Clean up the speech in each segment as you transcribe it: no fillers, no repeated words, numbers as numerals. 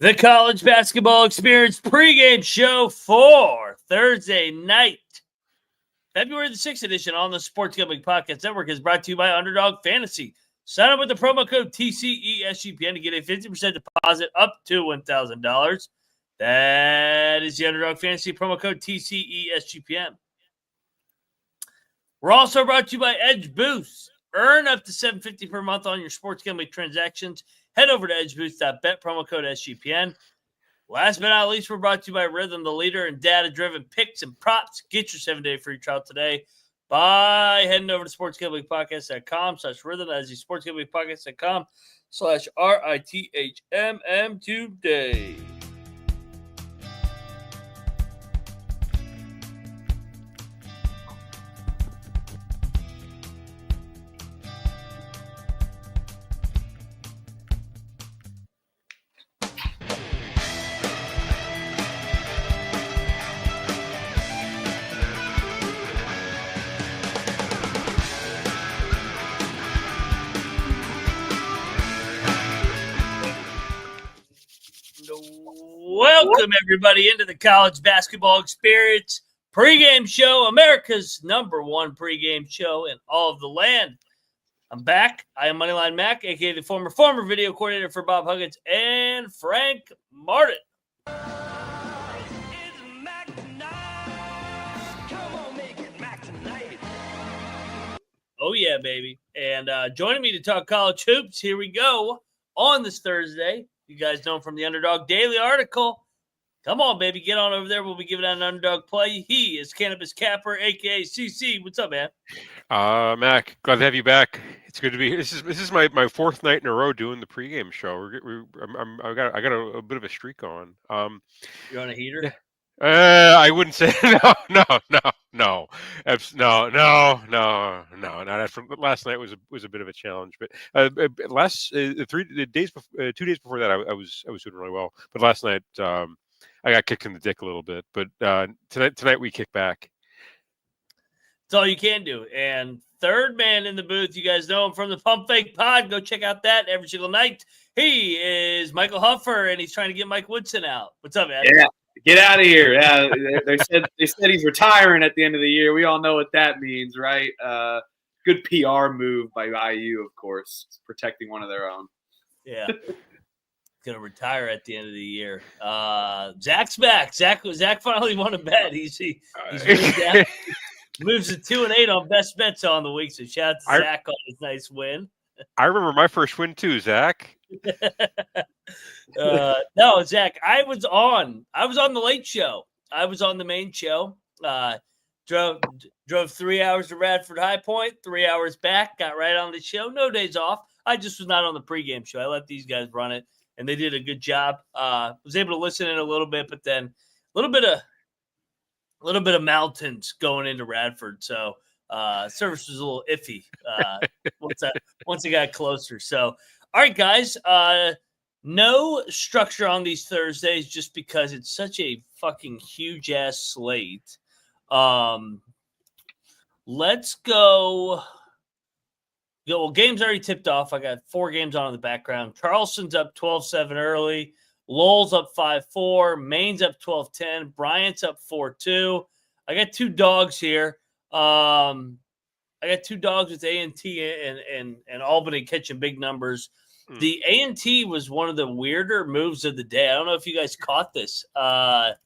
The College Basketball Experience pregame show for Thursday night, February the 6th edition on the Sportsbetting Podcast Network is brought to you by Underdog Fantasy. Sign up with the promo code TCESGPN to get a 50% deposit up to $1,000. That is the Underdog Fantasy promo code TCESGPN. We're also brought to you by Edge Boost. Earn up to $750 per month on your sports gambling transactions. Head over to edgeboost.bet, promo code SGPN. Last but not least, we're brought to you by Rhythm, the leader in data-driven picks and props. Get your 7-day free trial today by heading over to sportsgamblingpodcast.com/rhythm. That is the sportsgamblingpodcast.com/RITHMM today. Welcome, everybody, into the College Basketball Experience pregame show, America's #1 pregame show in all of the land. I'm back. I am Moneyline Mac, a.k.a. the former video coordinator for Bob Huggins and Frank Martin. Oh, yeah, baby. And joining me to talk college hoops, here we go, on this Thursday. You guys know him from the Underdog Daily article. Come on, baby. Get on over there. We'll be giving out an Underdog play. He is Cannabis Capper, a.k.a. CC. What's up, man? Mac, glad to have you back. It's good to be here. This is my fourth night in a row doing the pregame show. I got a bit of a streak on. You're on a heater? I wouldn't say no. Not after last night was a bit of a challenge, but 2 days before that I was doing really well. But last night I got kicked in the dick a little bit. But tonight we kick back. That's all you can do. And third man in the booth, you guys know him from the Pump Fake Pod. Go check out that every single night. He is Michael Huffer, and he's trying to get Mike Woodson out. What's up, man? Yeah, get out of here. Yeah, they said he's retiring at the end of the year. We all know what that means, right? Good PR move by IU, of course, protecting one of their own. Yeah. Going to retire at the end of the year. Zach's back. Zach finally won a bet. He's moved down. Moves to 2-8 on best bets on the week. So shout out to Zach on his nice win. I remember my first win too, Zach. No, Zach, I was on the late show. I was on the main show. Drove 3 hours to Radford High Point, 3 hours back, got right on the show. No days off. I just was not on the pregame show. I let these guys run it, and they did a good job. Was able to listen in a little bit, but then a little bit of mountains going into Radford, so service was a little iffy once it got closer. So, all right, guys, no structure on these Thursdays just because it's such a fucking huge ass slate. Let's go. Well, games already tipped off. I got 4 games on in the background. Charleston's up 12-7 early. Lowell's up 5-4. Maine's up 12-10. Bryant's up 4-2. I got 2 dogs here. I got 2 dogs with A&T and Albany catching big numbers. The A&T was one of the weirder moves of the day. I don't know if you guys caught this. Did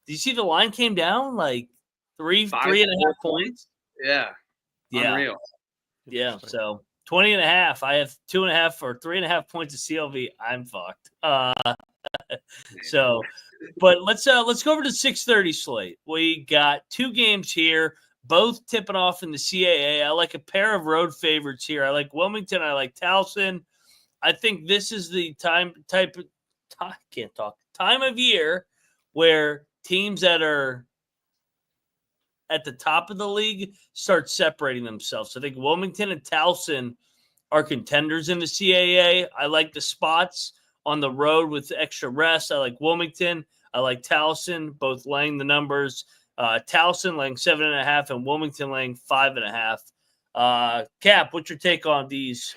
you see the line came down like 3.5 points? Yeah. Unreal. Yeah. So 20.5. I have 2.5 or 3.5 points of CLV. I'm fucked. So, but let's go over to 6:30 slate. We got 2 games here, both tipping off in the CAA. I like a pair of road favorites here. I like Wilmington. I like Towson. I think this is the time of year where teams that are at the top of the league start separating themselves. So I think Wilmington and Towson are contenders in the CAA. I like the spots on the road with extra rest. I like Wilmington. I like Towson, both laying the numbers. Towson laying 7.5 and Wilmington laying 5.5. Cap, what's your take on these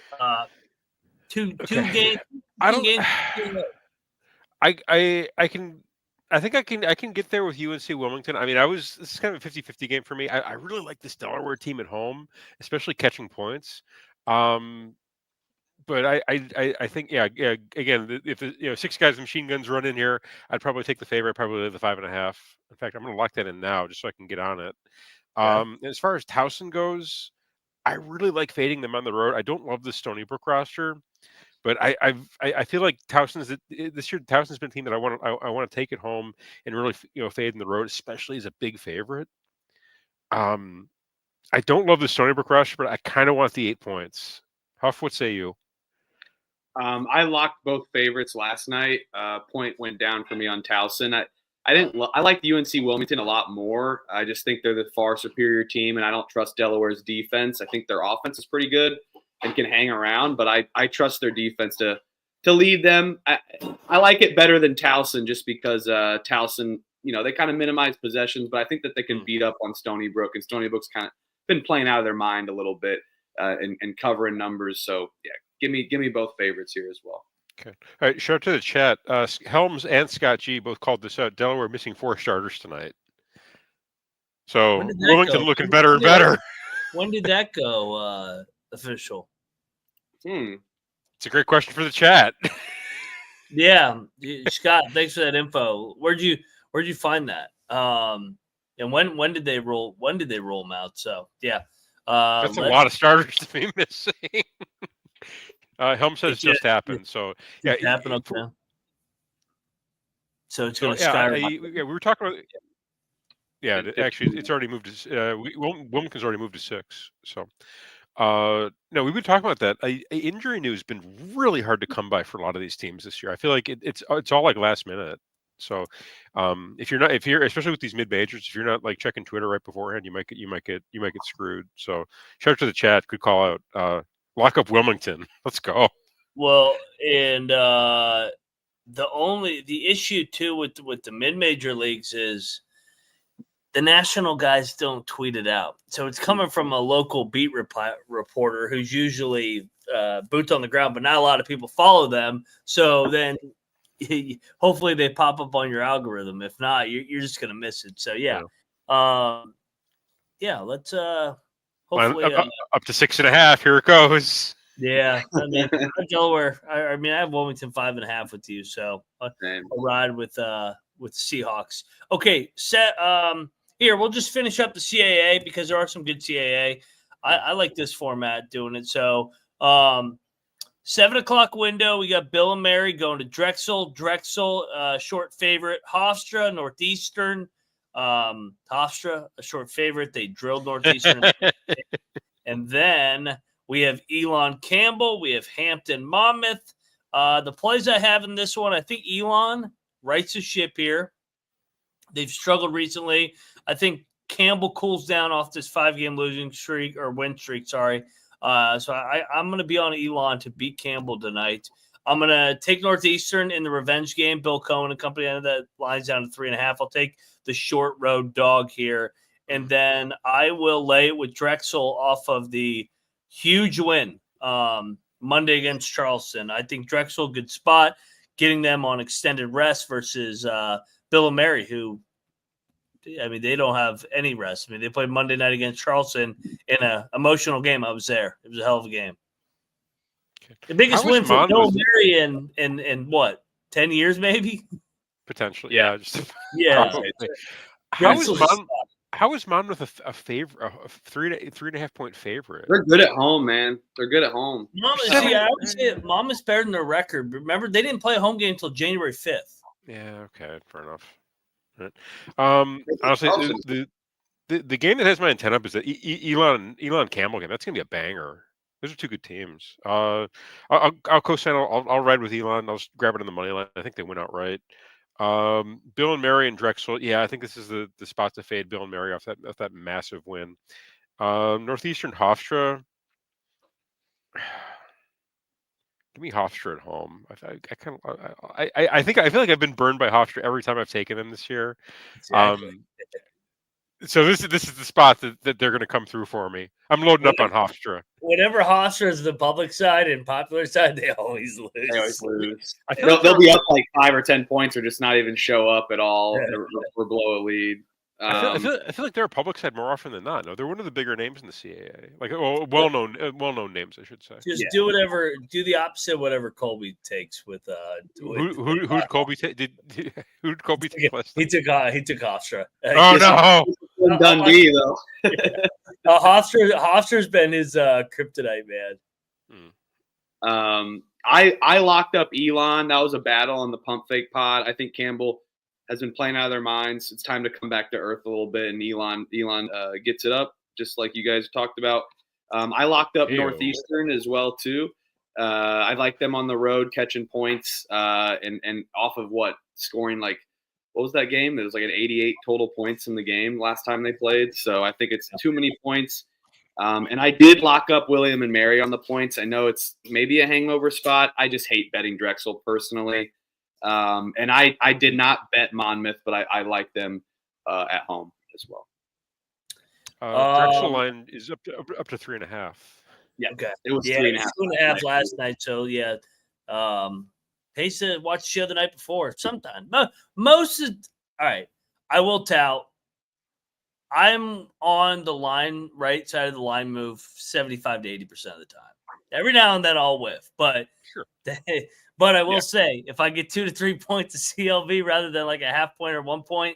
two games? I think I can get there with UNC Wilmington. I mean, this is kind of a 50-50 game for me. I really like this Delaware team at home, especially catching points. But I think yeah again, if six guys with machine guns run in here, I'd probably take the favorite. I'd probably lay the 5.5. In fact, I'm going to lock that in now just so I can get on it. As far as Towson goes, I really like fading them on the road. I don't love the Stony Brook roster, but I feel like this year Towson's been a team that I want to take it home and really fade in the road, especially as a big favorite. I don't love the Stony Brook roster, but I kind of want the 8 points. Huff, what say you? I locked both favorites last night. Point went down for me on Towson. I like UNC Wilmington a lot more. I just think they're the far superior team, and I don't trust Delaware's defense. I think their offense is pretty good and can hang around, but I trust their defense to lead them. I like it better than Towson just because Towson, they kind of minimize possessions, but I think that they can beat up on Stony Brook, and Stony Brook's kind of been playing out of their mind a little bit and covering numbers. So yeah, give me both favorites here as well. Okay. All right. Shout out to the chat. Helms and Scott G both called this out. Delaware missing 4 starters tonight. So Wilmington looking better and better. When did that go official? It's a great question for the chat. Yeah, Scott, thanks for that info. Where'd you find that? And when did they roll? When did they roll them out? So yeah, that's a lot of starters to be missing. Helm says it just happened. So yeah, it happened. Okay. So it's going to skyrocket. We were talking about. Yeah, actually, it's already moved to. Wilmington's already moved to 6. So, no, we've been talking about that. Injury news has been really hard to come by for a lot of these teams this year. I feel like it's all like last minute. So, if you're especially with these mid majors, if you're not like checking Twitter right beforehand, you might get screwed. So, shout out to the chat. Good call out. Lock up Wilmington. Let's go. Well, and the issue too with the mid-major leagues is the national guys don't tweet it out. So it's coming from a local beat reporter who's usually boots on the ground, but not a lot of people follow them. So then hopefully they pop up on your algorithm. If not, you're just going to miss it. So yeah. Let's hopefully up to 6.5. Here it goes. Yeah, I mean Delaware. I have Wilmington 5.5 with you, so I'll ride with Seahawks. Okay, set. Here we'll just finish up the CAA because there are some good CAA. I like this format doing it. So 7:00 window. We got Bill and Mary going to Drexel. Drexel short favorite. Hofstra Northeastern. Hofstra a short favorite. They drilled Northeastern, and then we have Elon Campbell. We have Hampton Monmouth. The plays I have in this one, I think Elon rights the ship here. They've struggled recently. I think Campbell cools down off this 5-game losing streak or win streak. Sorry. So I'm going to be on Elon to beat Campbell tonight. I'm going to take Northeastern in the revenge game. Bill Cohen and company, that line's down to 3.5. I'll take the short road dog here. And then I will lay it with Drexel off of the huge win Monday against Charleston. I think Drexel, good spot, getting them on extended rest versus Bill and Mary, who, they don't have any rest. They played Monday night against Charleston in an emotional game. I was there. It was a hell of a game. Okay. The biggest win for Bill and Mary in what, 10 years maybe? Potentially, yeah. Yeah. How is Monmouth a favorite, a 3.5 point favorite? They're good at home, man. They're good at home. I would say Monmouth's better than their record. Remember, they didn't play a home game until January 5th. Yeah, okay, fair enough. Right. Honestly, the game that has my intent up is the Elon Campbell game. That's gonna be a banger. Those are two good teams. I'll co-sign. I'll ride with Elon. I'll just grab it in the money line. I think they win outright. Bill and Mary and Drexel. Yeah, I think this is the spot to fade Bill and Mary off that massive win. Northeastern Hofstra. Give me Hofstra at home. I feel like I've been burned by Hofstra every time I've taken them this year. Exactly. So this is the spot that they're going to come through for me. I'm loading up on Hofstra. Whenever Hofstra is the public side and popular side, they always lose. They always lose. I feel They'll be up like 5 or 10 points, or just not even show up at all, Yeah. or blow a lead. I feel like they're a public side more often than not. No, they're one of the bigger names in the CAA, like well-known names, I should say. Just do the opposite of whatever Colby takes with Who did Colby take? Who did Colby take last he time? took Hofstra. Oh no! Dundee though. Hofstra's been his kryptonite, man. I locked up Elon. That was a battle on the pump fake pod. I think Campbell has been playing out of their minds. It's time to come back to earth a little bit, and Elon gets it up, just like you guys talked about. I locked up Northeastern as well too. I like them on the road catching points, and off of scoring like, what was that game? It was like an 88 total points in the game last time they played. So I think it's too many points. And I did lock up William and Mary on the points. I know it's maybe a hangover spot. I just hate betting Drexel personally. And I did not bet Monmouth, but I like them at home as well. Drexel line is up to 3.5. Yeah, okay. It was 3.5 last night. So yeah, Pace watched the show the night before. Sometimes most of all right. I will tout. I'm on the line right side of the line move 75 to 80% of the time. Every now and then I'll whiff, but sure. But I will say, if I get 2 to 3 points of CLV rather than like a half point or 1 point,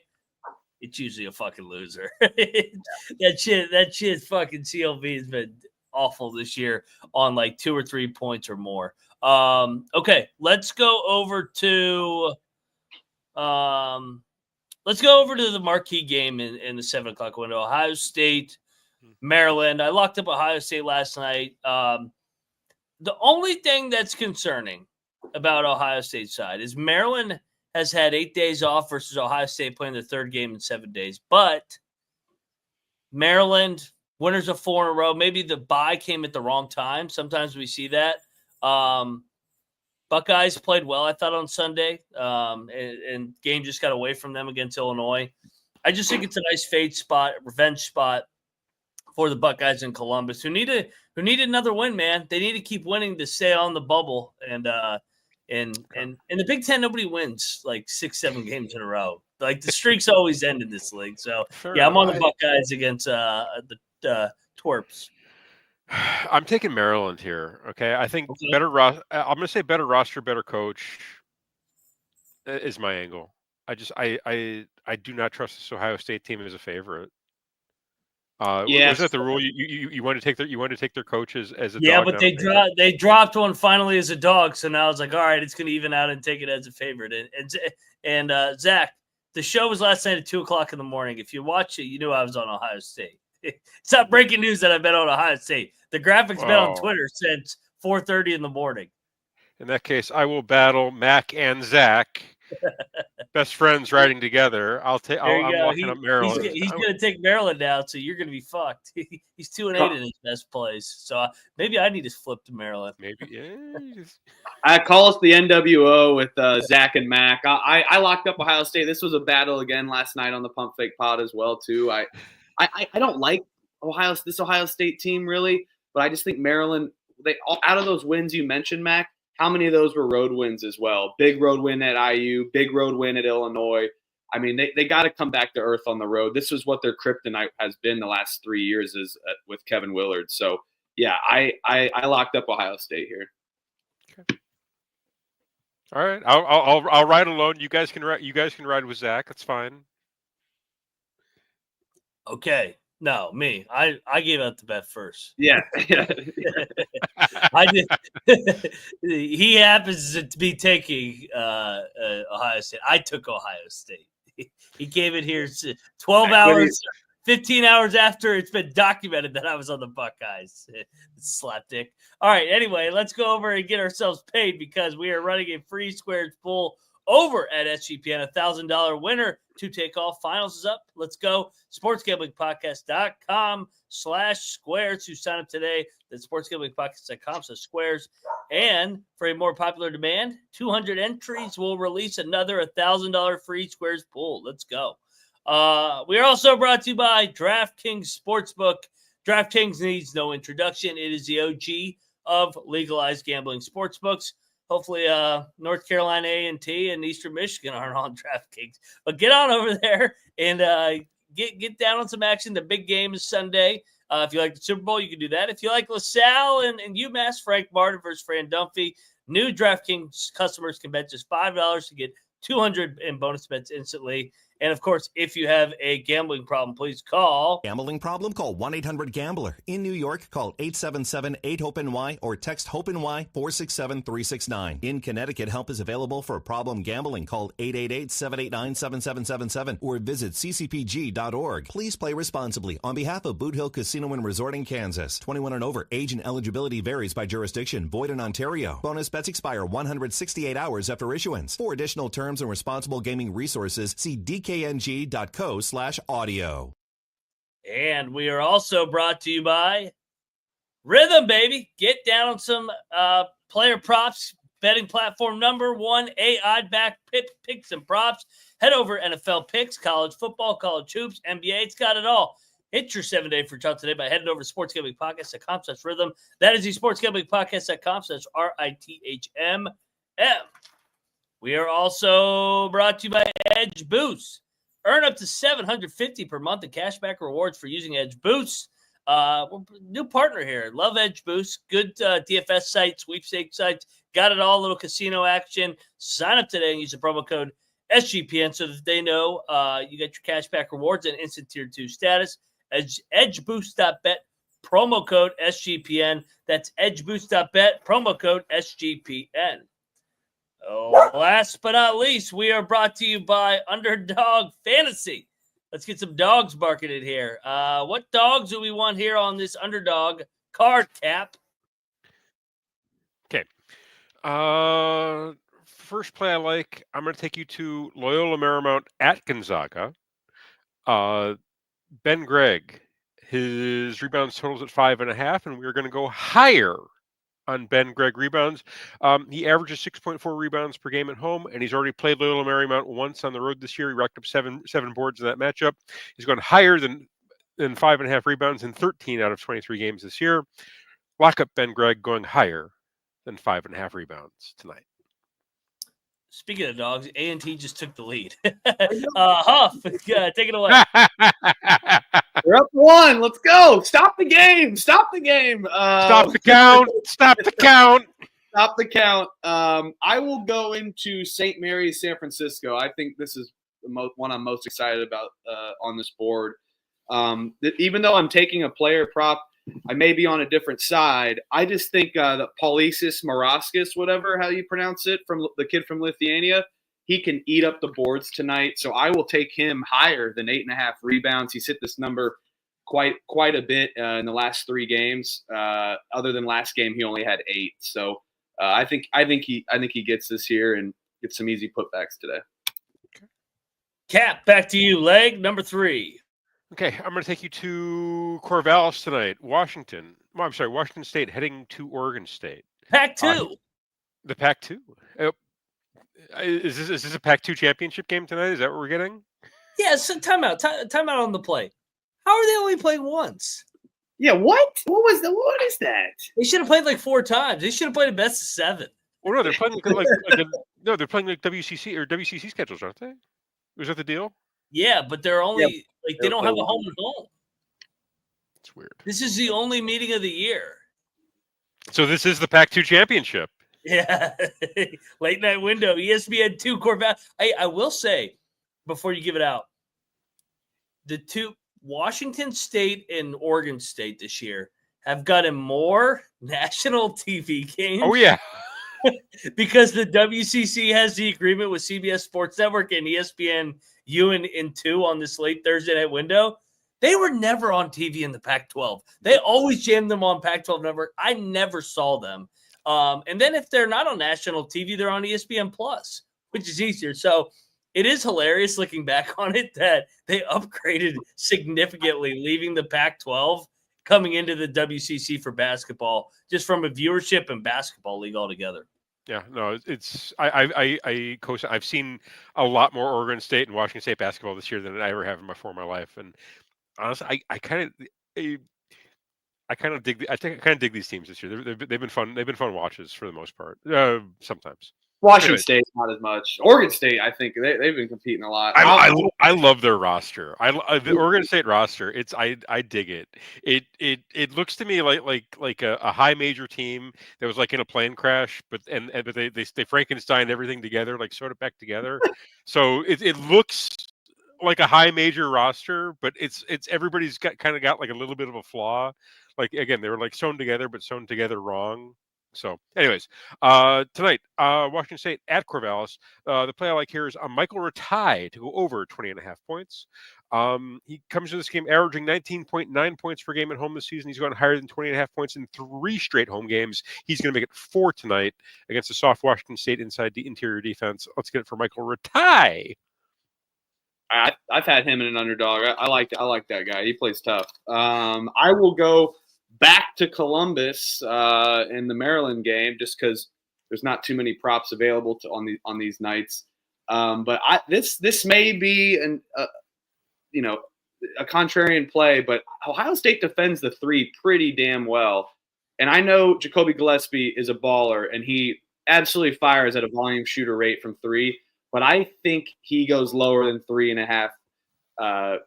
it's usually a fucking loser. That shit fucking CLV has been awful this year on like 2 or 3 points or more. Okay, let's go over to the marquee game in the 7:00 window. Ohio State, Maryland. I locked up Ohio State last night. The only thing that's concerning about Ohio State's side is Maryland has had 8 days off versus Ohio State playing their third game in 7 days. But Maryland, winners of 4 in a row. Maybe the bye came at the wrong time. Sometimes we see that. Buckeyes played well, I thought, on Sunday, and game just got away from them against Illinois. I just think it's a nice fade spot, revenge spot for the Buckeyes in Columbus, who need another win, man. They need to keep winning to stay on the bubble. And in the Big Ten, nobody wins like 6-7 games in a row. Like the streaks always end in this league. So yeah, I'm on the Buckeyes against the Twerps. I'm taking Maryland here. Okay, I think better. I'm going to say better roster, better coach is my angle. I do not trust this Ohio State team as a favorite. Was that the rule? You want to take their coaches as a dog? But they dropped one finally as a dog. So now it's like, all right, it's going to even out and take it as a favorite. And Zach, the show was last night at 2:00 in the morning. If you watch it, you knew I was on Ohio State. It's not breaking news that I've been on Ohio State. The graphic's been on Twitter since 4:30 in the morning. In that case, I will battle MAAC and Zach, best friends riding together. I'm locking up Maryland. He's going to take Maryland now, so you're going to be fucked. He's 2-8 in his best plays. So maybe I need to flip to Maryland. Maybe, yeah. I call us the NWO with Zach and Mac. I locked up Ohio State. This was a battle again last night on the Pump Fake Pod as well too. I don't like this Ohio State team really, but I just think Maryland. Out of those wins you mentioned, Mac, how many of those were road wins as well? Big road win at IU, big road win at Illinois. I mean, they got to come back to earth on the road. This is what their kryptonite has been the last 3 years is with Kevin Willard. So yeah, I locked up Ohio State here. Okay. All right, I'll ride alone. You guys can ride with Zach. That's fine. Okay. No, me. I gave out the bet first. Yeah. I did. He happens to be taking Ohio State. I took Ohio State. He gave it here 12 hours, 15 hours after it's been documented that I was on the Buckeyes. Slapdick. All right. Anyway, let's go over and get ourselves paid because we are running a free squares pool over at SGPN. $1,000 winner to take all. Finals is up. Let's go. SportsGamblingPodcast.com/squares to sign up today. That's SportsGamblingPodcast.com/squares. And for a more popular demand, 200 entries will release another $1,000 free squares pool. Let's go. We are also brought to you by DraftKings Sportsbook. DraftKings needs no introduction. It is the OG of legalized gambling sportsbooks. Hopefully, North Carolina A&T and Eastern Michigan aren't on DraftKings. But get on over there and get down on some action. The big game is Sunday. If you like the Super Bowl, you can do that. If you like LaSalle and UMass, Frank Martin versus Fran Dunphy, new DraftKings customers can bet just $5 to get $200 in bonus bets instantly. And, of course, if you have a gambling problem, please call. Gambling problem? Call 1-800-GAMBLER. In New York, call 877-8-HOPE-NY or text HOPE-NY 467-369. In Connecticut, help is available for problem gambling. Call 888-789-7777 or visit ccpg.org. Please play responsibly. On behalf of Boot Hill Casino and Resort in Kansas, 21 and over, age and eligibility varies by jurisdiction. Void in Ontario. Bonus bets expire 168 hours after issuance. For additional terms and responsible gaming resources, see dkng.co/audio. And we are also brought to you by Rhythm, baby. Get down on some player props. Betting platform number one, AI back picks and props. Head over NFL picks, college football, college hoops, NBA. It's got it all. Hit your 7-day free trial today by heading over to sportsgamblingpodcast.com/rhythm. That is the sportsgamblingpodcast.com/RITHMM. We are also brought to you by Edge Boost. Earn up to $750 per month in cashback rewards for using Edge Boost. New partner here. Love Edge Boost. Good DFS site, sweepstakes sites. Got it all. Little casino action. Sign up today and use the promo code SGPN so that they know you get your cashback rewards and instant tier 2 status. Edgeboost.bet, promo code SGPN. That's edgeboost.bet, promo code SGPN. Oh, last but not least, we are brought to you by Underdog Fantasy. Let's get some dogs marketed here. What dogs do we want here on this Underdog card, Cap? Okay. First play I like, I'm going to take you to Loyola Marymount at Gonzaga. Ben Gregg, his rebounds totals at 5.5, and we're going to go higher on Ben Gregg rebounds. He averages 6.4 rebounds per game at home, and he's already played Loyola Marymount once on the road this year. He racked up seven boards in that matchup. He's gone higher than 5.5 rebounds in 13 out of 23 games this year. Lock up Ben Gregg going higher than 5.5 rebounds tonight. Speaking of dogs, A&T just took the lead. Huff, take it away. We're up 1. Let's go. Stop the game. Stop the game. Stop the count. Stop the count. Stop the count. I will go into St. Mary's, San Francisco. I think this is the one I'm most excited about on this board. Even though I'm taking a player prop, I may be on a different side. I just think that Paulisis Moraskis, whatever, how you pronounce it, from the kid from Lithuania, he can eat up the boards tonight. So I will take him higher than 8.5 rebounds. He's hit this number quite a bit in the last 3 games. Other than last game, he only had 8. So I think he gets this here and gets some easy putbacks today. Cap, back to you. Leg number 3. Okay, I'm going to take you to Corvallis tonight. Washington State heading to Oregon State. Pac-2. The Pac-2. Is this a Pac-2 championship game tonight? Is that what we're getting? Yeah, so timeout on the play. How are they only playing once? Yeah, what? What is that? They should have played like 4 times. They should have played a best of 7. Well, no, they're playing they're playing like WCC schedules, aren't they? Was that the deal? Yeah, but they're only they don't have a home and home. It's weird. This is the only meeting of the year. So this is the Pac-2 championship. Yeah, late night window. ESPN 2 Corvallis. I will say before you give it out, the 2 Washington State and Oregon State this year have gotten more national TV games. Oh yeah. Because the WCC has the agreement with CBS Sports Network and ESPN in 2 on this late Thursday night window. They were never on TV in the Pac-12. They always jammed them on Pac-12 Network. I never saw them. And then if they're not on national TV, they're on ESPN Plus, which is easier. So it is hilarious looking back on it that they upgraded significantly, leaving the Pac-12, coming into the WCC for basketball, just from a viewership and basketball league altogether. Yeah, no, I've seen a lot more Oregon State and Washington State basketball this year than I ever have in my life, and honestly, I kind of dig. I think I kind of dig these teams this year. They've been fun. They've been fun watches for the most part. Sometimes. Washington Anyways, State, not as much. Oregon State, I think they've been competing a lot. I love their roster. The Oregon State roster. I dig it. It looks to me like a high major team that was like in a plane crash, but they Frankenstein everything together, like sort of back together. So it looks like a high major roster, but it's everybody's kind of got like a little bit of a flaw. Like again, they were like sewn together, but sewn together wrong. So, anyways, tonight, Washington State at Corvallis. The play I like here is Michael Ratai to go over 20.5 points. He comes to this game averaging 19.9 points per game at home this season. He's gone higher than 20.5 points in 3 straight home games. He's going to make it 4 tonight against the soft Washington State inside the interior defense. Let's get it for Michael Ratai. I've had him in an underdog. I like that guy. He plays tough. I will go back to Columbus in the Maryland game just because there's not too many props available on these nights. But this may be a contrarian play, but Ohio State defends the 3 pretty damn well. And I know Jacoby Gillespie is a baller, and he absolutely fires at a volume shooter rate from 3. But I think he goes lower than 3.5.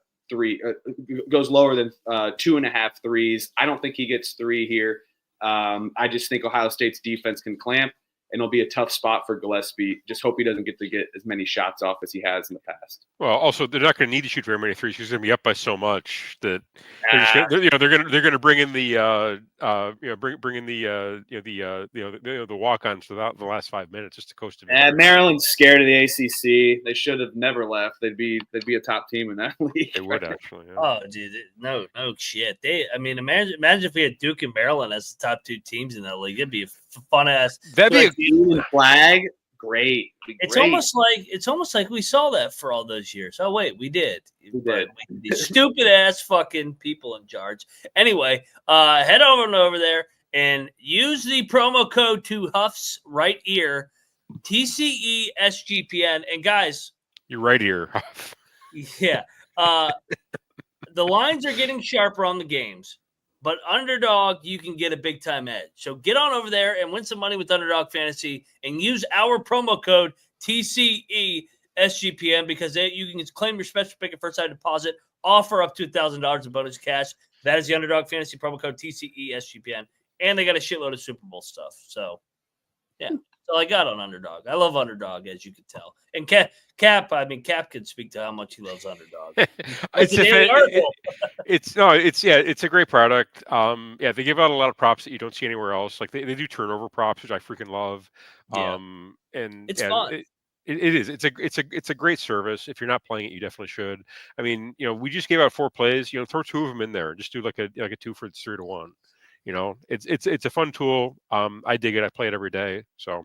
Goes lower than 2.5 threes. I don't think he gets 3 here. I just think Ohio State's defense can clamp, and it'll be a tough spot for Gillespie. Just hope he doesn't get as many shots off as he has in the past. Well, also they're not going to need to shoot very many threes. He's going to be up by so much that they're going to bring in the the walk-ons without the last 5 minutes just to coast it. Maryland's scared of the ACC. They should have never left. They'd be a top team in that league. They would actually. Yeah. Oh, dude, no shit. Imagine if we had Duke and Maryland as the top 2 teams in that league. It'd be a fun ass. That'd be a flag. Great. It's almost like we saw that for all those years. Oh wait, we did. These stupid ass fucking people in charge. Anyway, head over there and use the promo code to Huff's right ear, TCE SGPN. And guys, your right ear, Huff. Yeah. The lines are getting sharper on the games. But Underdog, you can get a big-time edge. So get on over there and win some money with Underdog Fantasy and use our promo code TCESGPN because you can claim your special pick and first-time deposit, offer up to $1,000 in bonus cash. That is the Underdog Fantasy promo code TCESGPN. And they got a shitload of Super Bowl stuff. So, yeah. That's all I got on Underdog. I love Underdog, as you can tell. And Cap can speak to how much he loves Underdog. It's a great product. They give out a lot of props that you don't see anywhere else. Like they do turnover props, which I freaking love. And it's fun. It is. It's a great service. If you're not playing it, you definitely should. I mean, we just gave out 4 plays. Throw 2 of them in there. Just do like a 2 for 3 to 1. It's a fun tool. I dig it. I play it every day. So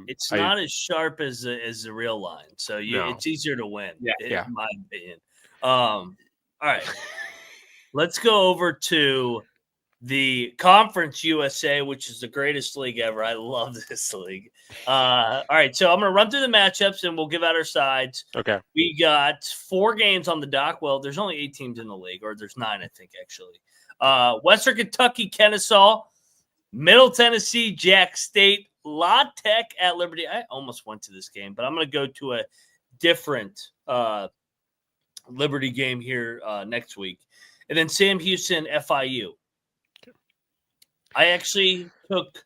it's not as sharp as the real line. So it's easier to win. In my opinion. All right. Let's go over to the Conference USA, which is the greatest league ever. I love this league. All right. So I'm going to run through the matchups and we'll give out our sides. Okay. We got 4 games on the dock. Well, there's only 8 teams in the league, or there's 9, I think, actually. Western Kentucky, Kennesaw, Middle Tennessee, Jack State, La Tech at Liberty. I almost went to this game, but I'm going to go to a different Liberty game here next week. And then Sam Houston, FIU. I actually took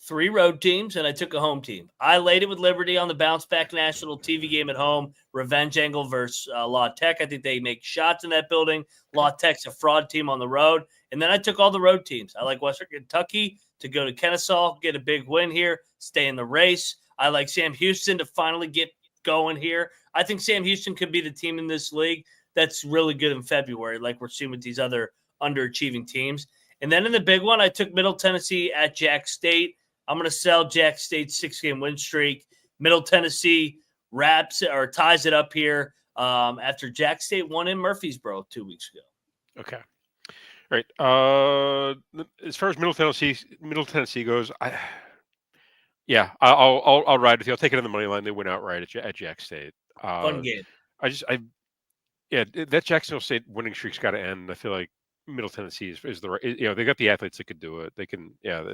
3 road teams, and I took a home team. I laid it with Liberty on the bounce-back national TV game at home, revenge angle versus La Tech. I think they make shots in that building. La Tech's a fraud team on the road. And then I took all the road teams. I like Western Kentucky to go to Kennesaw, get a big win here, stay in the race. I like Sam Houston to finally get going here. I think Sam Houston could be the team in this league that's really good in February, like we're seeing with these other underachieving teams. And then in the big one, I took Middle Tennessee at Jack State. I'm going to sell Jack State's 6-game win streak. Middle Tennessee ties it up here after Jack State won in Murfreesboro 2 weeks ago. Okay. All right. As far as Middle Tennessee goes, Yeah, I'll ride with you. I'll take it on the money line. They win outright at Jack State. Fun game. That Jacksonville State winning streak's got to end. I feel like Middle Tennessee is the right. They got the athletes that could do it. They can. Yeah,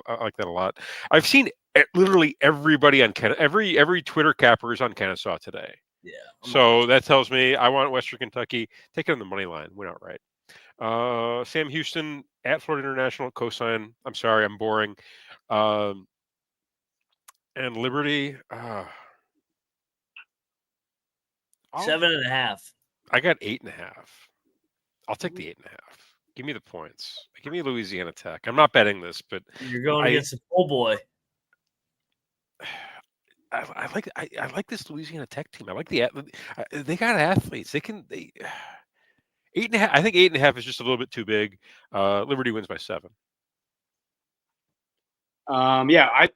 I like that a lot. I've seen literally everybody on every Twitter capper is on Kennesaw today. Yeah. So that tells me I want Western Kentucky. Take it on the money line. Win outright. Sam Houston at Florida International cosign. I'm sorry, I'm boring. And Liberty. 7.5. I got 8.5. I'll take the 8.5. Give me the points. Give me Louisiana Tech. I'm not betting this, but You're going against the full boy. I like this Louisiana Tech team. I like they got athletes. They 8.5. I think 8.5 is just a little bit too big. Liberty wins by 7. Yeah, I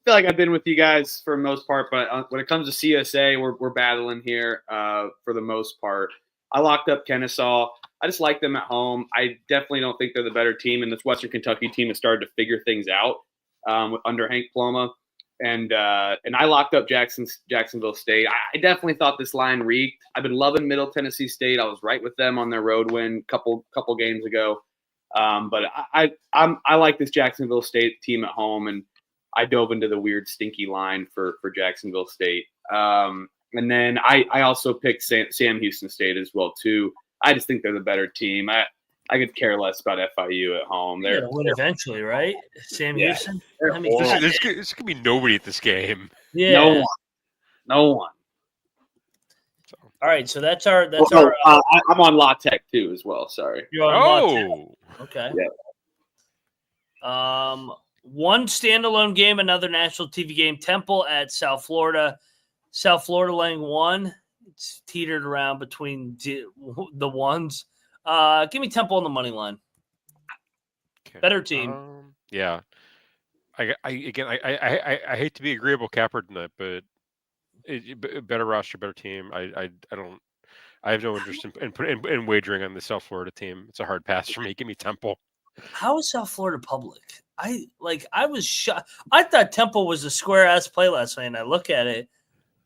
feel like I've been with you guys for the most part, but when it comes to CSA, we're battling here for the most part. I locked up Kennesaw. I just like them at home. I definitely don't think they're the better team, and this Western Kentucky team has started to figure things out under Hank Ploma. And I locked up Jacksonville State. I definitely thought this line reeked. I've been loving Middle Tennessee State. I was right with them on their road win couple games ago. But I like this Jacksonville State team at home, and I dove into the weird stinky line for Jacksonville State. And then I also picked Sam Houston State as well too. I just think they're the better team. I could care less about FIU at home. They're going to win eventually, right? Sam Houston. There's going to be nobody at this game. Yeah. No one. So. All right, so that's our. I'm on La Tech too as well. Sorry. You're on La Tech. Okay. Yeah. One standalone game, another national TV game. Temple at South Florida. South Florida laying 1. It's teetered around between the ones. Give me Temple on the money line. Okay. Better team. Yeah. I hate to be agreeable capper tonight, but better roster, better team. I have no interest in wagering on the South Florida team. It's a hard pass for me. Give me Temple. How is South Florida public? I was shocked. I thought Temple was a square ass play last night, and I look at it.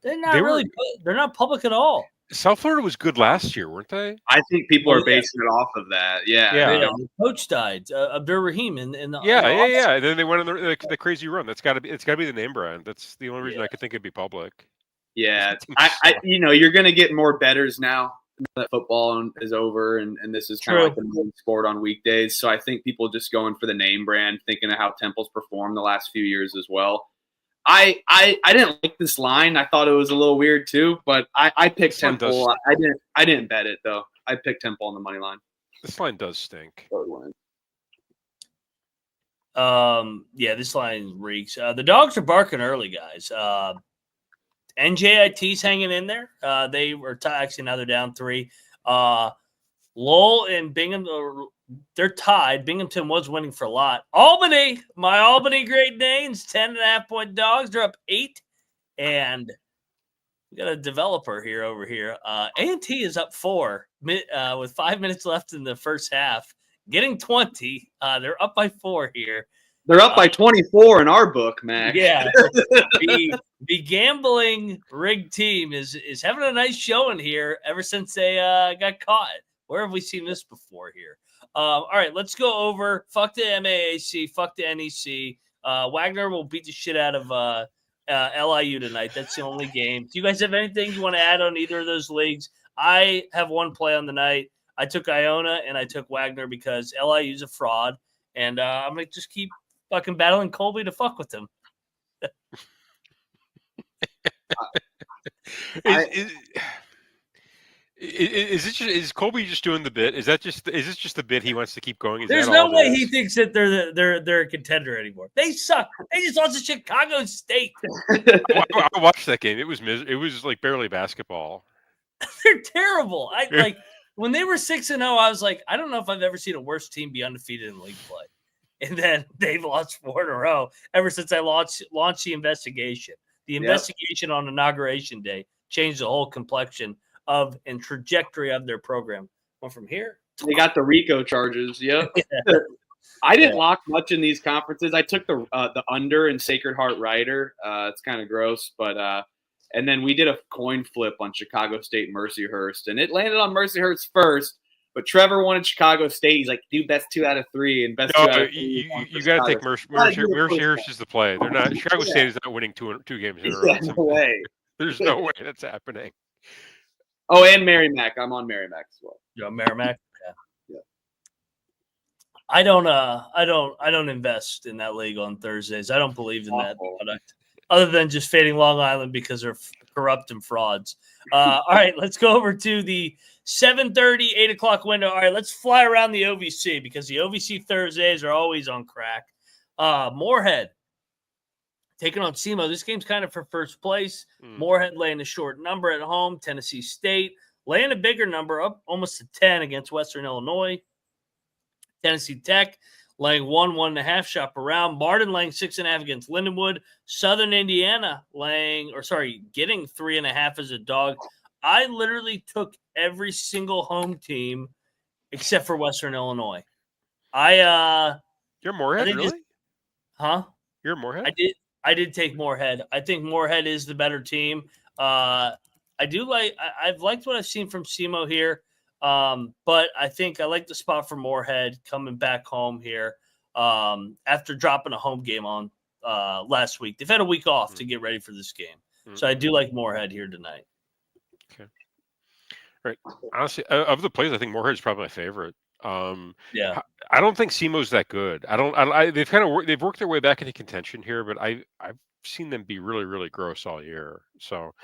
They're not public at all. South Florida was good last year, weren't they? I think people are basing it off of that. Yeah. The coach died, Abdur Rahim, and And then they went on the crazy run. It's got to be the name brand. That's the only reason I could think it'd be public. Yeah, you're going to get more bettors now that football is over, and this is kind of like the main sport on weekdays. So I think people just going for the name brand, thinking of how Temple's performed the last few years as well. I didn't like this line. I thought it was a little weird too, but I picked Temple. I didn't bet it though. I picked Temple on the money line. This line does stink. This line reeks. The dogs are barking early, guys. NJIT's hanging in there. They were actually now they're down 3. Lowell and Binghamton, they're tied. Binghamton was winning for a lot. Albany, my Albany Great Danes, 10.5-point dogs. They're up 8. And we got a developer here over here. A&T is up 4 with 5 minutes left in the first half, getting 20. They're up by 4 here. They're up by 24 in our book, Mac. Yeah. The gambling rigged team is having a nice showing here ever since they got caught. Where have we seen this before here? All right, let's go over. Fuck the MAAC. Fuck the NEC. Wagner will beat the shit out of LIU tonight. That's the only game. Do you guys have anything you want to add on either of those leagues? I have one play on the night. I took Iona and I took Wagner because LIU's a fraud. And I'm going to just keep fucking battling Colby to fuck with him. Is Colby just doing the bit? Is this just the bit he wants to keep going? There's no way he thinks that they're a contender anymore. They suck. They just lost to Chicago State. I watched that game. It was like barely basketball. They're terrible. When they were 6-0, I was like, I don't know if I've ever seen a worse team be undefeated in league play. And then they've lost 4 in a row ever since I launched the investigation. The investigation on Inauguration Day changed the whole complexion of and trajectory of their program. Went from here. They got the RICO charges. Yep. I didn't lock much in these conferences. I took the under in Sacred Heart Rider. It's kind of gross, but and then we did a coin flip on Chicago State Mercyhurst, and it landed on Mercyhurst first. But Trevor wanted Chicago State. He's like, "Do best 2 out of 3 and best 2 out of 3." You got to take Mercyhurst is the play. They're not. Chicago State is not winning two games in a row. No way. There's no way that's happening. Oh, and Merrimack. I'm on Merrimack as well. Yeah, Merrimack. Yeah. I don't invest in that league on Thursdays. I don't believe in that product, other than just fading Long Island because they're corrupt and frauds. All right, let's go over to the 7:30, 8 o'clock window. All right, let's fly around the OVC because the OVC Thursdays are always on crack. Moorhead taking on SEMO. This game's kind of for first place. Moorhead laying a short number at home. Tennessee State laying a bigger number, up almost to 10 against Western Illinois. Tennessee Tech laying 1.5, shop around. Martin laying 6.5 against Lindenwood. Southern Indiana getting 3.5 as a dog. I literally took every single home team except for Western Illinois. You're Moorhead, really? You're Moorhead? I did take Moorhead. I think Moorhead is the better team. I've liked what I've seen from SEMO here. But I think I like the spot for Moorhead coming back home here after dropping a home game on last week. They've had a week off to get ready for this game. So I do like Moorhead here tonight. Okay. Right. Honestly, of the plays, I think Moorhead's probably my favorite. Yeah. I don't think SEMO's that good. They've worked their way back into contention here, but I've seen them be really, really gross all year. So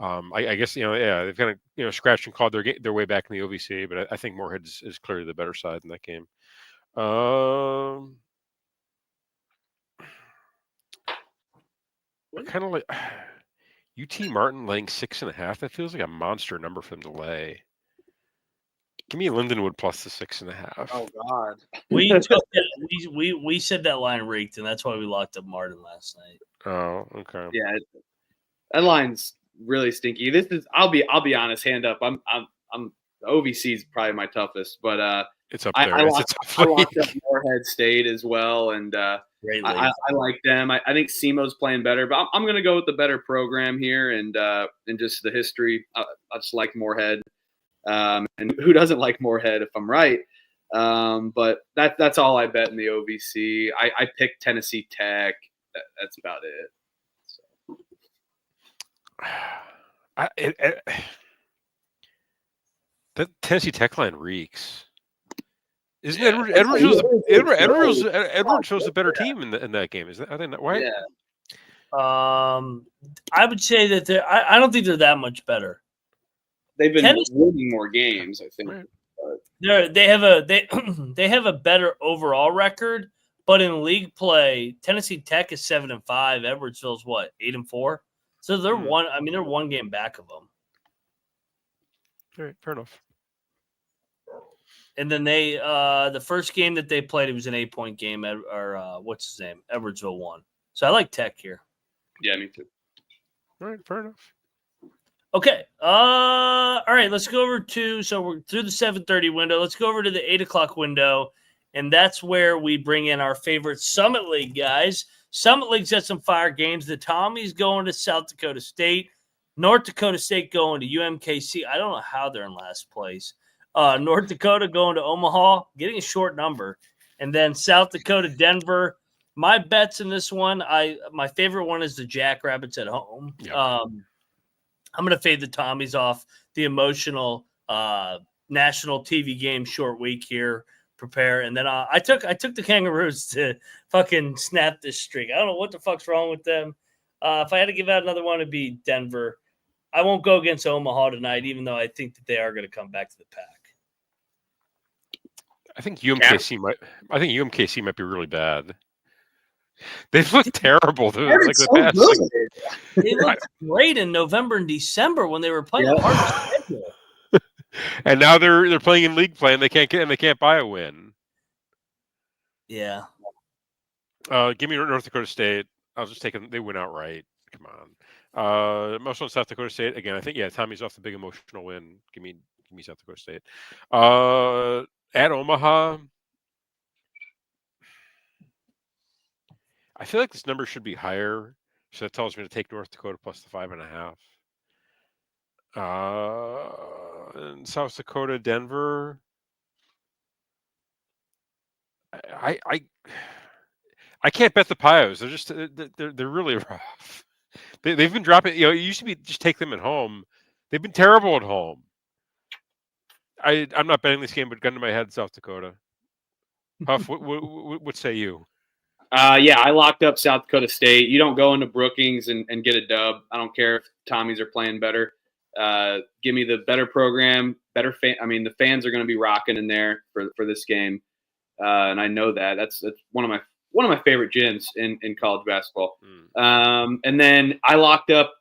I guess they've kind of scratched and clawed their way back in the OVC, but I think Moorhead is clearly the better side in that game. Kind of like UT Martin laying 6.5. That feels like a monster number for them to lay. Give me Lindenwood plus the 6.5. Oh God, we said that line reeked, and that's why we locked up Martin last night. Oh, okay. Yeah, that line's really stinky. I'll be honest, hand up. I'm OVC is probably my toughest, but it's up there. I locked up Moorhead State as well, and I like them. I think SEMO's playing better, but I'm going to go with the better program here, and just the history. I just like Moorhead, and who doesn't like Moorhead if I'm right? But that's all I bet in the OVC. I picked Tennessee Tech. That's about it. The Tennessee Tech line reeks. Isn't Edward shows a better team in that game? Is that, are they not, why? Yeah. I would say that I don't think they're that much better. They've been winning more games, I think. Right. They have a better overall record, but in league play, Tennessee Tech is 7-5. Edwardsville's what, 8-4. So they're they're one game back of them. All right, fair enough. And then they the first game that they played, it was an 8-point game. What's his name? Edwardsville won. So I like Tech here. Yeah, me too. All right, fair enough. Okay. All right, let's go over so we're through the 7:30 window. Let's go over to the 8 o'clock window, and that's where we bring in our favorite Summit League guys. Summit League's got some fire games. The Tommies going to South Dakota State. North Dakota State going to UMKC. I don't know how they're in last place. North Dakota going to Omaha, getting a short number. And then South Dakota, Denver. My bets in this one, my favorite one is the Jackrabbits at home. Yep. I'm going to fade the Tommies off the emotional national TV game short week here. Prepare. And then I took the Kangaroos to fucking snap this streak. I don't know what the fuck's wrong with them. If I had to give out another one, it'd be Denver. I won't go against Omaha tonight, even though I think that they are going to come back to the pack. I think UMKC might be really bad. They've looked terrible. They looked great in November and December when they were playing a hard schedule. And now they're playing in league play and they can't buy a win. Yeah. Give me North Dakota State. I'll just take them. They win outright. Come on. Most on South Dakota State again. I think Tommy's off the big emotional win. Give me South Dakota State. At Omaha. I feel like this number should be higher. So that tells me to take North Dakota plus the 5.5. And South Dakota, Denver. I can't bet the Pios. They're just they're really rough. They've been dropping. It used to be just take them at home. They've been terrible at home. I'm not betting this game, but gun to my head, South Dakota. Huff, what say you? Yeah, I locked up South Dakota State. You don't go into Brookings and get a dub. I don't care if Tommies are playing better. Give me the better program, better fan. I mean, the fans are going to be rocking in there for this game, and I know that. That's one of my favorite gyms in college basketball. And then I locked up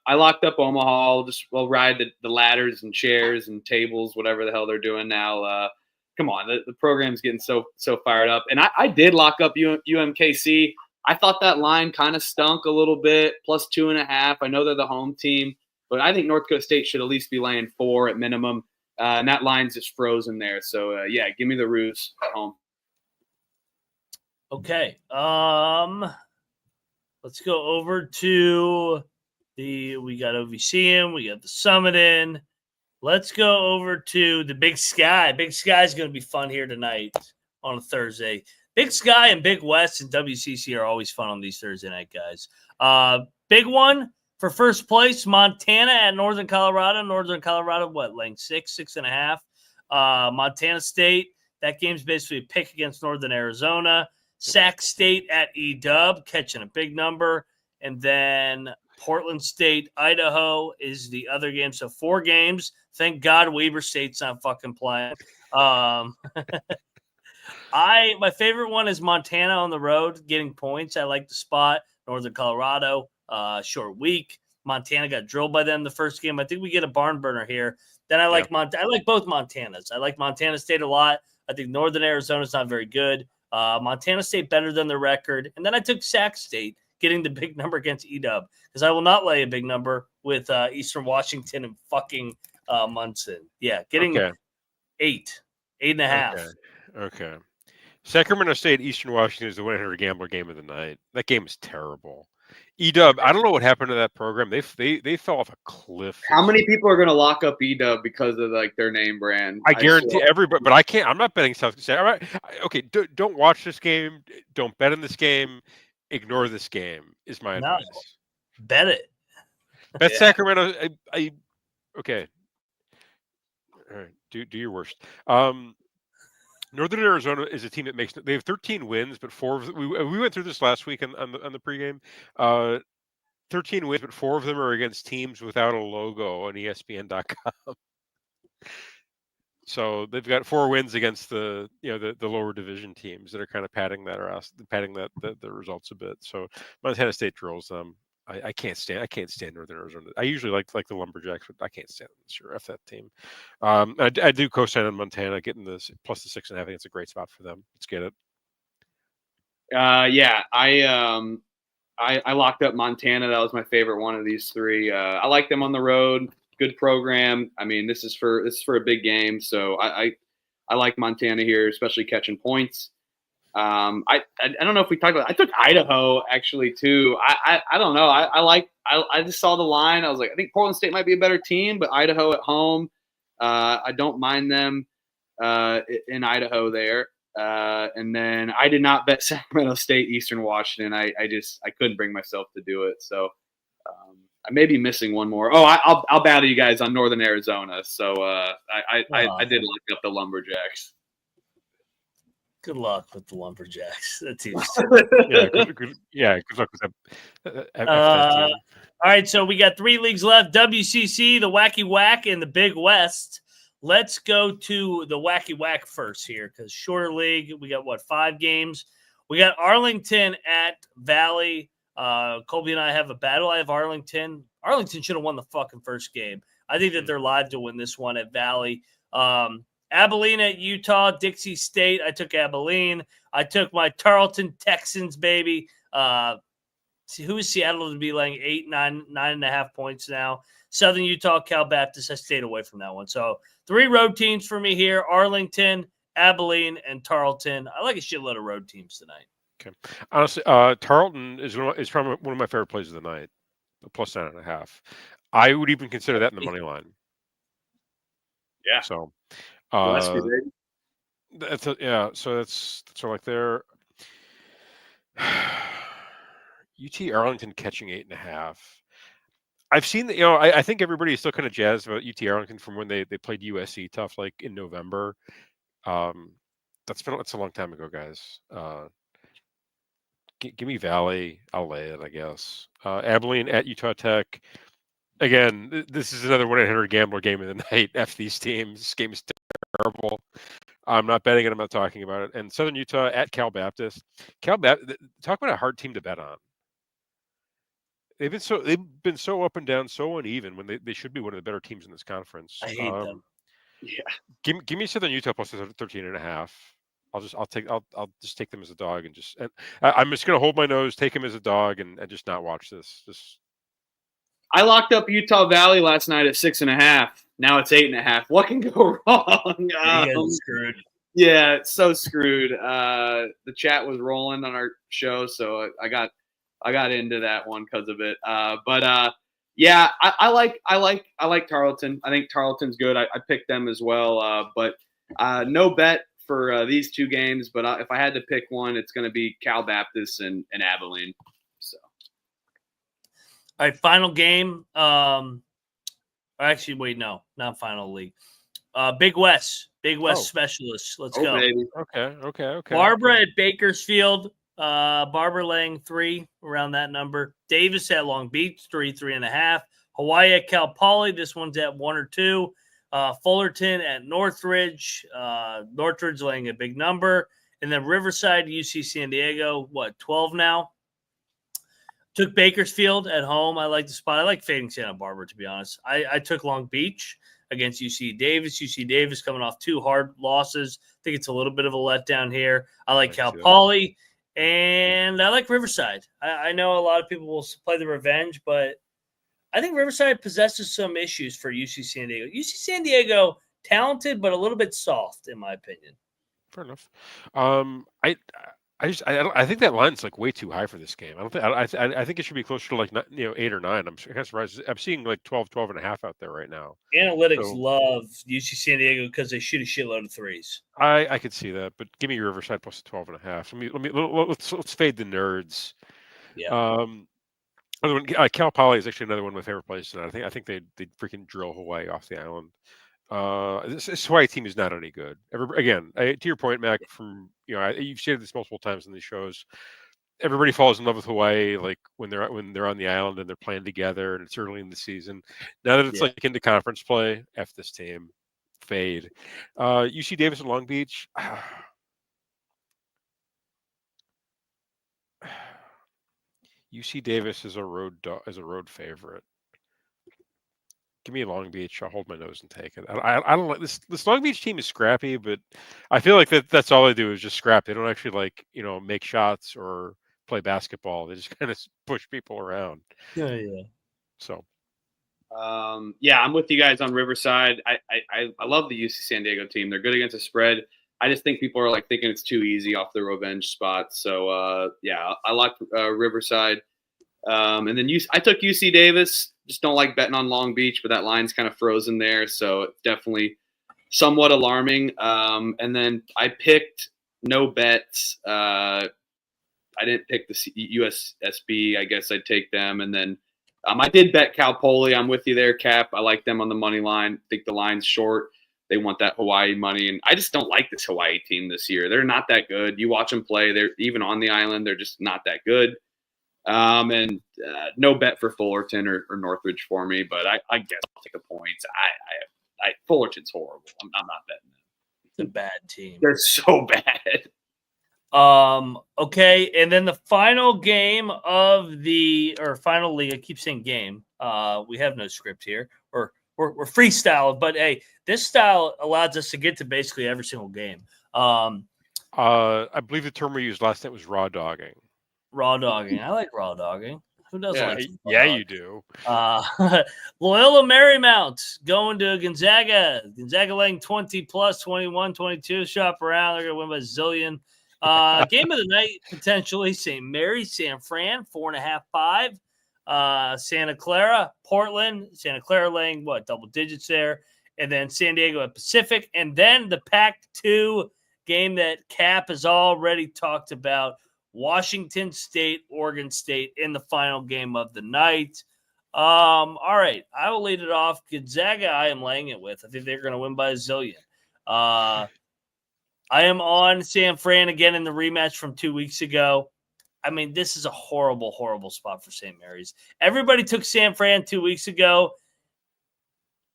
Omaha. We'll ride the ladders and chairs and tables, whatever the hell they're doing now. Come on, the program's getting so fired up. And I did lock up UMKC. I thought that line kind of stunk a little bit, plus 2.5. I know they're the home team, but I think North Dakota State should at least be laying 4 at minimum. And that line's just frozen there. So, yeah, give me the Roos at home. Okay. Let's go over to we got OVC in, we got the Summit in. Let's go over to the Big Sky. Big Sky is going to be fun here tonight on a Thursday. Big Sky and Big West and WCC are always fun on these Thursday night, guys. Big one for first place, Montana at Northern Colorado. Northern Colorado, laying 6.5. Montana State, that game's basically a pick against Northern Arizona. Sac State at EW, catching a big number. And then Portland State, Idaho is the other game. So 4 games. Thank God Weber State's not fucking playing. My favorite one is Montana on the road getting points. I like the spot. Northern Colorado, short week. Montana got drilled by them the first game. I think we get a barn burner here. Then I like I like both Montanas. I like Montana State a lot. I think Northern Arizona's not very good. Montana State better than the record. And then I took Sac State getting the big number against EW because I will not lay a big number with Eastern Washington and fucking Munson. Yeah, getting 8.5. Okay. Sacramento State, Eastern Washington is the 100 gambler game of the night. That game is terrible. EW, I don't know what happened to that program. They fell off a cliff. How many people are going to lock up EW because of their name brand? I guarantee everybody, but I can't. I'm not betting South State. All right, okay. Don't watch this game. Don't bet in this game. Ignore this game. Is my advice. Bet it. Bet Sacramento. Okay. All right. Do your worst. Northern Arizona is a team that they have 13 wins, but 4 of we went through this last week on the pregame. 13 wins, but 4 of them are against teams without a logo on ESPN.com. So they've got 4 wins against the lower division teams that are kind of padding the results a bit. So Montana State drills them. I can't stand Northern Arizona. I usually like the Lumberjacks, but I can't stand them this year. F that team. I do co-sign on Montana getting this plus the 6.5. I think it's a great spot for them. Let's get it. Yeah, I locked up Montana. That was my favorite one of these 3. I like them on the road. Good program. I mean, this is for a big game, so I like Montana here, especially catching points. I don't know if we talked about. I took Idaho actually too. I don't know. I just saw the line. I was like, I think Portland State might be a better team, but Idaho at home. I don't mind them in Idaho there. And then I did not bet Sacramento State, Eastern Washington. I couldn't bring myself to do it. So I may be missing one more. Oh, I'll battle you guys on Northern Arizona. So I did look up the Lumberjacks. Good luck with the Lumberjacks. That team's good luck with that. All right, so we got 3 leagues left. WCC, the Wacky Whack, and the Big West. Let's go to the Wacky Whack first here because shorter league, we got, 5 games? We got Arlington at Valley. Colby and I have a battle. I have Arlington. Arlington should have won the fucking first game. I think that they're live to win this one at Valley. Abilene at Utah, Dixie State. I took Abilene. I took my Tarleton Texans, baby. Who is Seattle to be laying 9.5 points now? Southern Utah, Cal Baptist. I stayed away from that one. So 3 road teams for me here: Arlington, Abilene, and Tarleton. I like a shitload of road teams tonight. Okay. Honestly, Tarleton is probably one of my favorite plays of the night, plus 9.5. I would even consider that in the money line. Yeah. So, Gillespie, baby. So that's sort of like there. UT Arlington catching 8.5. I've seen that. I think everybody is still kind of jazzed about UT Arlington from when they played USC tough, like in November. That's a long time ago, guys. Give me Valley. I'll lay it, I guess. Abilene at Utah Tech. Again, this is another 1-800 gambler game of the night. F these teams. This game is terrible. I'm not betting it. I'm not talking about it. And Southern Utah at Cal Baptist. Talk about a hard team to bet on. They've been so up and down, so uneven when they should be one of the better teams in this conference. I hate them. Yeah. Give me Southern Utah plus 13.5. I'll just take them as a dog and I'm just gonna hold my nose, take him as a dog, and just not watch this. I locked up Utah Valley last night at 6.5. Now it's 8.5. What can go wrong? Screwed. Yeah, it's so screwed. The chat was rolling on our show, so I got into that one because of it. Yeah, I like Tarleton. I think Tarleton's good. I picked them as well. But no bet for these two games. But if I had to pick one, it's going to be Cal Baptist and Abilene. So, all right, final game. Actually, wait, no, not final league. Big West specialists. Let's go. Baby. Okay. Barbara at Bakersfield. Barbara laying 3 around that number. Davis at Long Beach, 3.5. Hawaii at Cal Poly. This one's at 1 or 2. Fullerton at Northridge. Northridge laying a big number. And then Riverside, UC San Diego, 12 now? Took Bakersfield at home. I like the spot. I like fading Santa Barbara, to be honest. I took Long Beach against UC Davis. UC Davis coming off 2 hard losses. I think it's a little bit of a letdown here. I like Cal Poly, and I like Riverside. I know a lot of people will play the revenge, but I think Riverside possesses some issues for UC San Diego. UC San Diego, talented, but a little bit soft, in my opinion. Fair enough. I think that line's like way too high for this game. I think it should be closer to like 8 or 9. I'm kind of surprised. I'm seeing like 12.5 out there right now. Analytics love UC San Diego because they shoot a shitload of threes. I could see that, but give me Riverside plus 12.5. Let's fade the nerds. Yeah. Cal Poly is actually another one of my favorite places tonight. I think they freaking drill Hawaii off the island. This Hawaii team is not any good. To your point, Mac, from you've stated this multiple times in these shows. Everybody falls in love with Hawaii, like when they're on the island and they're playing together, and it's early in the season. Now that it's like into conference play, F this team, fade. UC Davis and Long Beach. UC Davis is a road favorite. Give me Long Beach. I'll hold my nose and take it. I don't like this. This Long Beach team is scrappy, but I feel like that's all they do is just scrap. They don't actually make shots or play basketball. They just kind of push people around. Yeah. So, I'm with you guys on Riverside. I love the UC San Diego team. They're good against the spread. I just think people are thinking it's too easy off the revenge spot. So I like Riverside. And then I took UC Davis. Just don't like betting on Long Beach, but that line's kind of frozen there, so it's definitely somewhat alarming. And then I picked no bets. I didn't pick the USSB. I guess I'd take them. And then I did bet Cal Poly. I'm with you there, Cap. I like them on the money line. I think the line's short. They want that Hawaii money. And I just don't like this Hawaii team this year. They're not that good. You watch them play. They're even on the island. They're just not that good. And no bet for Fullerton or Northridge for me, but I guess I'll take the points. Fullerton's horrible. I'm not betting them. It's a bad team. They're so bad. Okay, and then the final game of final league. I keep saying game. We have no script here. We're freestyle, but hey, this style allows us to get to basically every single game. I believe the term we used last night was raw dogging. Raw dogging. I like raw dogging. Who doesn't like some raw dogging? Dog? You do. Loyola Marymount going to Gonzaga. Gonzaga laying 20 plus 21, 22. Shop around. They're going to win by a zillion. Game of the night, potentially St. Mary's, San Fran, 4.5, 5. Santa Clara, Portland, Santa Clara laying, double digits there. And then San Diego at Pacific. And then the Pac-2 game that Cap has already talked about, Washington State, Oregon State in the final game of the night. All right, I will lead it off. Gonzaga, I am laying it with. I think they're going to win by a zillion. I am on San Fran again in the rematch from 2 weeks ago. I mean, this is a horrible, horrible spot for St. Mary's. Everybody took San Fran 2 weeks ago.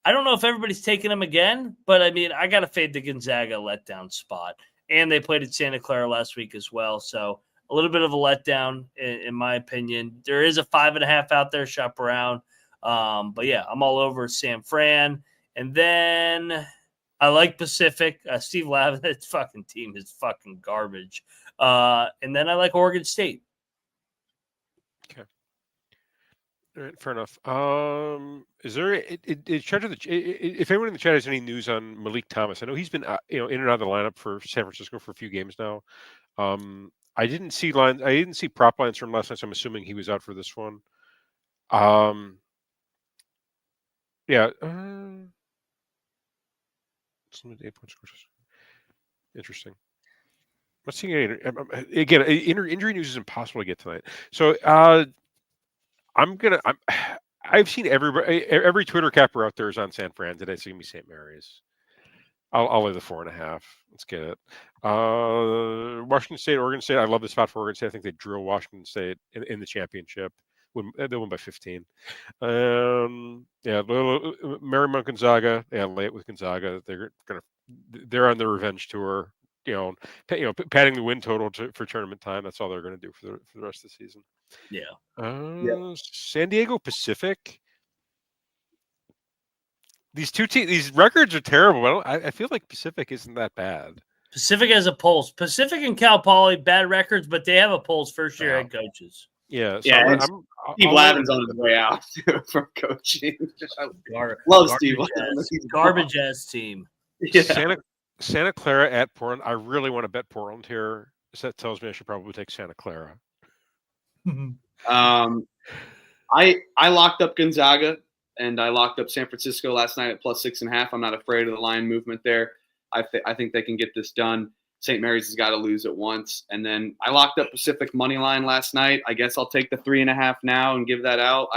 I don't know if everybody's taking them again, but I mean, I got to fade the Gonzaga letdown spot. And they played at Santa Clara last week as well. So a little bit of a letdown, in my opinion. There is a 5.5 out there, shop around. But yeah, I'm all over San Fran. And then I like Pacific. Steve Lavin's fucking team is fucking garbage. And then I like Oregon State. Okay. All right, fair enough. Is there if anyone in the chat has any news on Malik Thomas? I know he's been in and out of the lineup for San Francisco for a few games now. I didn't see prop lines from last night, so I'm assuming he was out for this one. Yeah. Interesting. Let's see. Again, injury news is impossible to get tonight. So I've seen every Twitter capper out there is on San Fran today. So give me St. Mary's. I'll lay the 4.5. Let's get it. Washington State, Oregon State. I love the spot for Oregon State. I think they drill Washington State in the championship. They win by 15. Yeah, Marymount Gonzaga. Yeah, lay it with Gonzaga. They're on their revenge tour. Padding the win total for tournament time. That's all they're going to do for the rest of the season. Yeah. San Diego Pacific. These records are terrible. I feel like Pacific isn't that bad. Pacific has a pulse. Pacific and Cal Poly, bad records, but they have a pulse. First-year head coaches. Yeah. So yeah. Steve Lavin's on his way out from coaching. Love Steve Lavin. Garbage-ass team. Yeah. Santa Clara at Portland. I really want to bet Portland here. So that tells me I should probably take Santa Clara. I locked up Gonzaga and I locked up San Francisco last night at +6.5. I'm not afraid of the line movement there. I think they can get this done. St. Mary's has got to lose at once. And then I locked up Pacific money line last night. I guess I'll take the 3.5 now and give that out.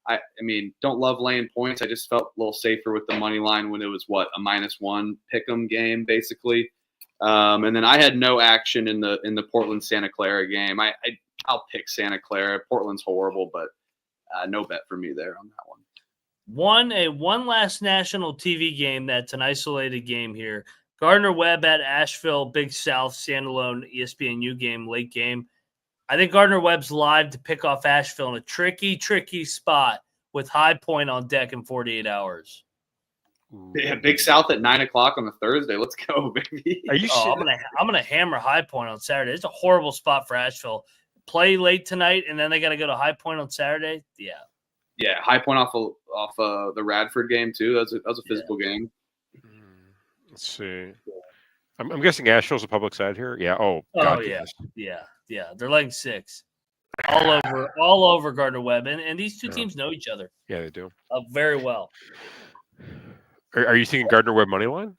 I mean, don't love laying points. I just felt a little safer with the money line when it was a -1 pick'em game basically. And then I had no action in the Portland Santa Clara game. I'll pick Santa Clara. Portland's horrible, but no bet for me there on that one. One last national TV game that's an isolated game here. Gardner-Webb at Asheville, Big South, standalone ESPNU game, late game. I think Gardner-Webb's live to pick off Asheville in a tricky, tricky spot with High Point on deck in 48 hours. Yeah, Big South at 9 o'clock on a Thursday. Let's go, baby. Are you? I'm gonna hammer High Point on Saturday. It's a horrible spot for Asheville. Play late tonight, and then they got to go to High Point on Saturday. Yeah. Yeah, High Point off the Radford game too. That was a physical game. Let's see. I'm guessing Asheville's a public side here. Yeah. Oh yeah. Yeah. They're like 6. All over Gardner-Webb, and these two teams know each other. Yeah, they do. Very well. Are you thinking Gardner-Webb money line?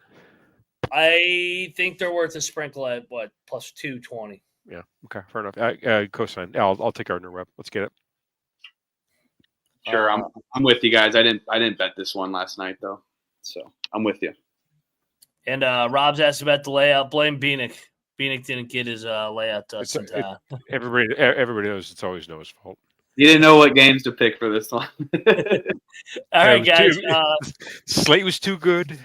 I think they're worth a sprinkle at +220. Yeah. Okay. Fair enough. Cosign. Yeah, I'll take Gardner-Webb. Let's get it. Sure. I'm with you guys. I didn't bet this one last night though, so I'm with you. And Rob's asked about the layout. Blame Beanick. Beanick didn't get his layout to us. Everybody knows it's always Noah's fault. You didn't know what games to pick for this one. All right, guys. Slate was too good.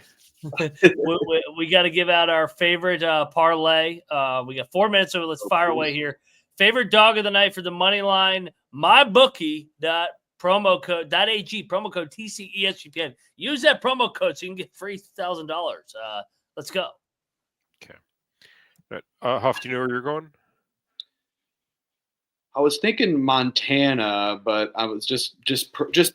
we got to give out our favorite parlay. We got 4 minutes, so let's fire away here. Favorite dog of the night for the money line. MyBookie.ag, promo code TCESGPN. Use that promo code so you can get free $1,000. Let's go. Okay. Right. Huff, do you know where you're going? I was thinking Montana, but I was just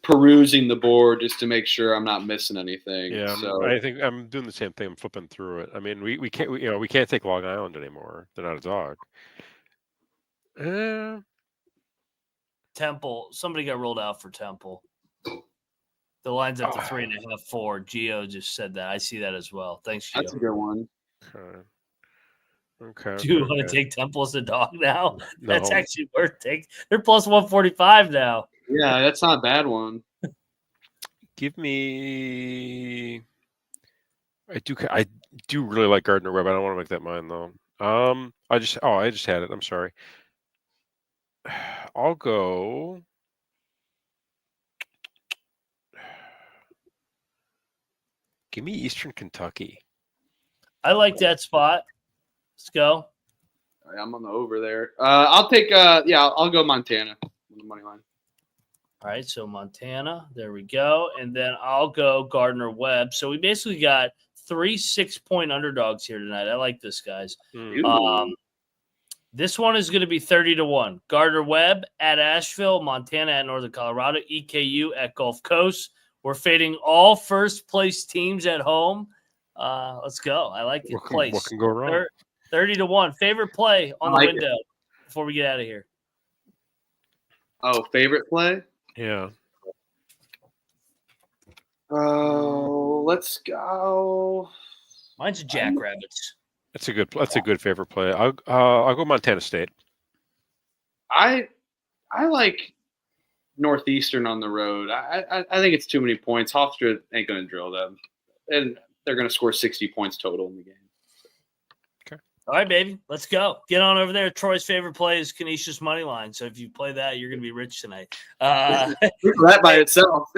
perusing the board just to make sure I'm not missing anything. Yeah, so I think I'm doing the same thing. I'm flipping through it. I mean, we can't we can't take Long Island anymore. They're not a dog. Temple. Somebody got rolled out for Temple. The line's up to 3.5, 4. Gio just said that. I see that as well. Thanks, Gio. that's a good one. Okay. Do you want to take Temple as a dog now? No. That's actually worth taking. They're plus 145 now. Yeah, that's not a bad one. Give me. I do really like Gardner Webb. I don't want to make that mine though. I just had it. I'm sorry. I'll go. Give me Eastern Kentucky. I like that spot. Let's go. I'm on the over there. I'll take. I'll go Montana on the money line. All right, so Montana. There we go, and then I'll go Gardner Webb. So we basically got 3 6-point underdogs here tonight. I like this, guys. This one is going to be 30-1. Gardner Webb at Asheville, Montana at Northern Colorado, EKU at Gulf Coast. We're fading all first-place teams at home. Let's go. I like the place. What can go wrong? 30-1. Favorite play on the window before we get out of here. Oh, favorite play? Yeah. Oh, let's go. Mine's Jackrabbits. That's a good favorite play. I'll go Montana State. I like Northeastern on the road. I think it's too many points. Hofstra ain't going to drill them, and they're going to score 60 points total in the game. Okay. All right, baby. Let's go. Get on over there. Troy's favorite play is Canisius money line. So if you play that, you're going to be rich tonight. That by itself.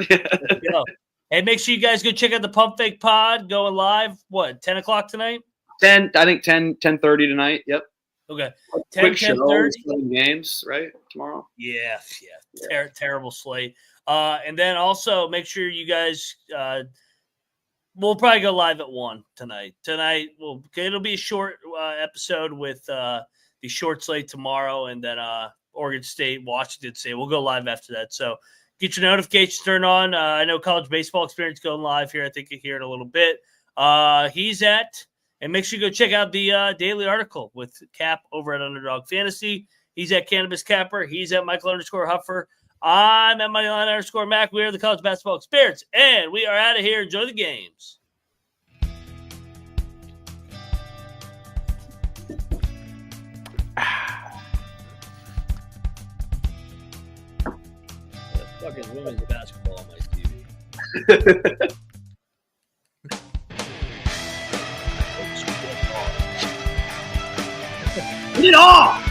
Hey, make sure you guys go check out the Pump Fake Pod going live. What, 10 o'clock tonight? 10. I think 10:30 tonight. Yep. Okay. 10:30 games right tomorrow. Yeah. Terrible slate. And then also make sure you guys. We'll probably go live at 1 tonight. It'll be a short episode with the short slate tomorrow, and then Oregon State, Washington State. We'll go live after that. So get your notifications turned on. I know College Baseball Experience going live here. I think you'll hear it a little bit. And make sure you go check out the daily article with Cap over at Underdog Fantasy. He's at Cannabis Capper. He's at Michael_Huffer. I'm at Moneyline_Mac. We are the College Basketball Experience, and we are out of here. Enjoy the games. Fucking women's basketball on my TV. Get it off!